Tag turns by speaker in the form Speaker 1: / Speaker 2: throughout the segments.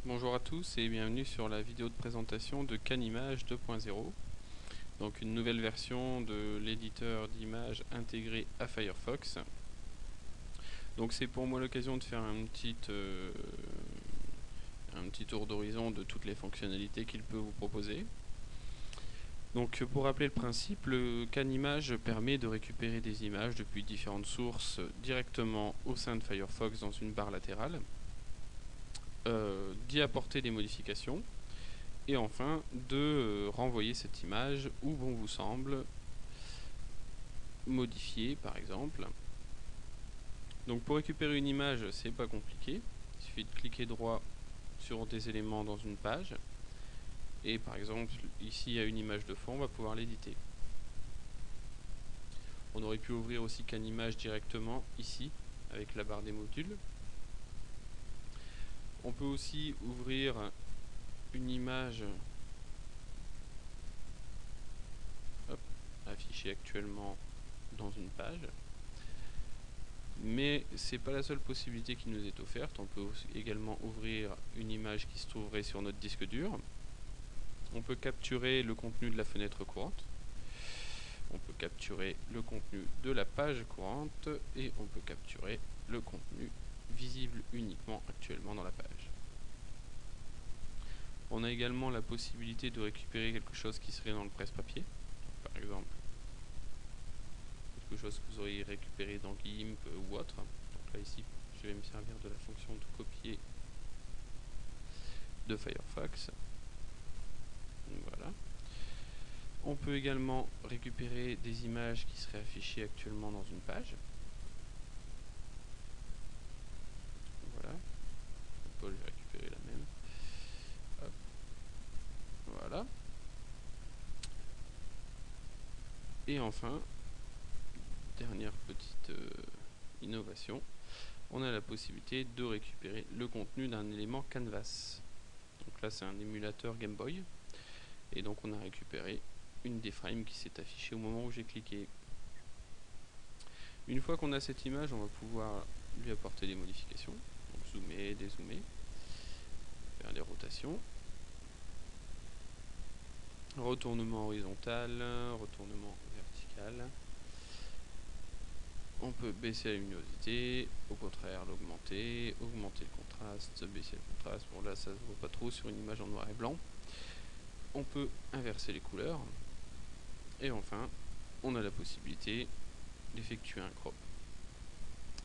Speaker 1: Bonjour à tous et bienvenue sur la vidéo de présentation de Canimage 2.0, donc une nouvelle version de l'éditeur d'images intégré à Firefox. Donc c'est pour moi l'occasion de faire un petit tour d'horizon de toutes les fonctionnalités qu'il peut vous proposer. Donc pour rappeler le principe, le Canimage permet de récupérer des images depuis différentes sources directement au sein de Firefox dans une barre latérale, d'y apporter des modifications et enfin de renvoyer cette image où bon vous semble, modifier par exemple. Donc pour récupérer une image, c'est pas compliqué, il suffit de cliquer droit sur des éléments dans une page et par exemple ici il y a une image de fond, on va pouvoir l'éditer. On aurait pu ouvrir aussi Canimage directement ici avec la barre des modules. On peut aussi ouvrir une image affichée actuellement dans une page, mais c'est pas la seule possibilité qui nous est offerte. On peut également ouvrir une image qui se trouverait sur notre disque dur. On peut capturer le contenu de la fenêtre courante, on peut capturer le contenu de la page courante et on peut capturer le contenu visible uniquement actuellement dans la page. On a également la possibilité de récupérer quelque chose qui serait dans le presse-papier, par exemple quelque chose que vous auriez récupéré dans GIMP ou autre. Donc là ici je vais me servir de la fonction de copier de Firefox. Voilà. On peut également récupérer des images qui seraient affichées actuellement dans une page. Voilà. On peut récupérer la même. Hop. Voilà. Et enfin, dernière petite innovation, on a la possibilité de récupérer le contenu d'un élément Canvas. Donc là c'est un émulateur Game Boy et donc on a récupéré une des frames qui s'est affichée au moment où j'ai cliqué. Une fois qu'on a cette image, on va pouvoir lui apporter des modifications, donc zoomer, dézoomer, faire des rotations, retournement horizontal, retournement vertical. On peut baisser la luminosité, au contraire l'augmenter, augmenter le contraste, baisser le contraste. Bon là ça se voit pas trop sur une image en noir et blanc. On peut inverser les couleurs. Et enfin, on a la possibilité d'effectuer un crop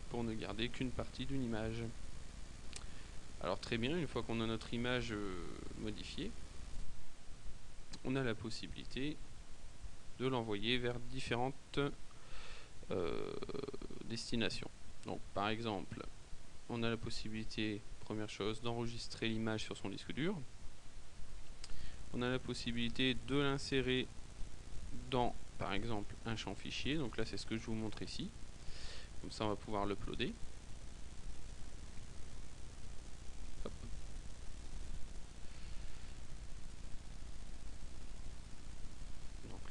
Speaker 1: pour ne garder qu'une partie d'une image. Alors très bien, une fois qu'on a notre image modifiée, on a la possibilité de l'envoyer vers différentes destination. Donc par exemple, on a la possibilité, première chose, d'enregistrer l'image sur son disque dur. On a la possibilité de l'insérer dans, par exemple, un champ fichier. Donc là, c'est ce que je vous montre ici. Comme ça, on va pouvoir l'uploader. Donc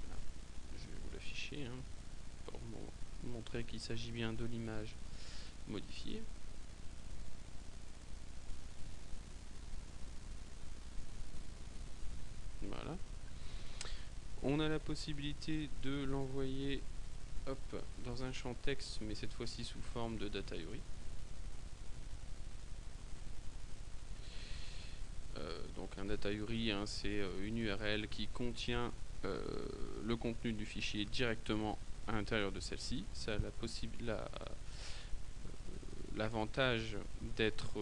Speaker 1: là, je vais vous l'afficher pour vous montrer qu'il s'agit bien de l'image modifiée. Voilà. On a la possibilité de l'envoyer dans un champ texte, mais cette fois-ci sous forme de data URI. Donc un data URI, c'est une URL qui contient le contenu du fichier directement à l'intérieur de celle-ci. Ça a l'avantage d'être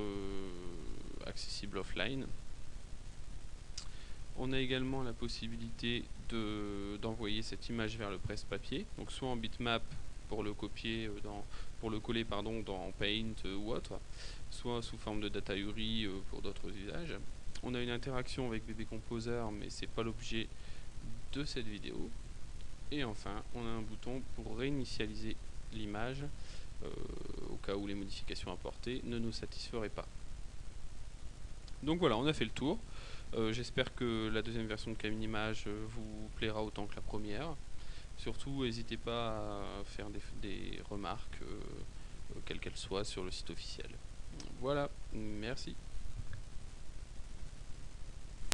Speaker 1: accessible offline. On a également la possibilité d'envoyer cette image vers le presse-papier, donc soit en bitmap pour le copier pour le coller dans Paint ou autre, soit sous forme de data URI pour d'autres usages. On a une interaction avec BB Composer, mais c'est pas l'objet de cette vidéo. Et enfin, on a un bouton pour réinitialiser l'image au cas où les modifications apportées ne nous satisferaient pas. Donc voilà, on a fait le tour. J'espère que la deuxième version de Canimage vous plaira autant que la première. Surtout, n'hésitez pas à faire des remarques, quelles qu'elles soient, sur le site officiel. Voilà, merci.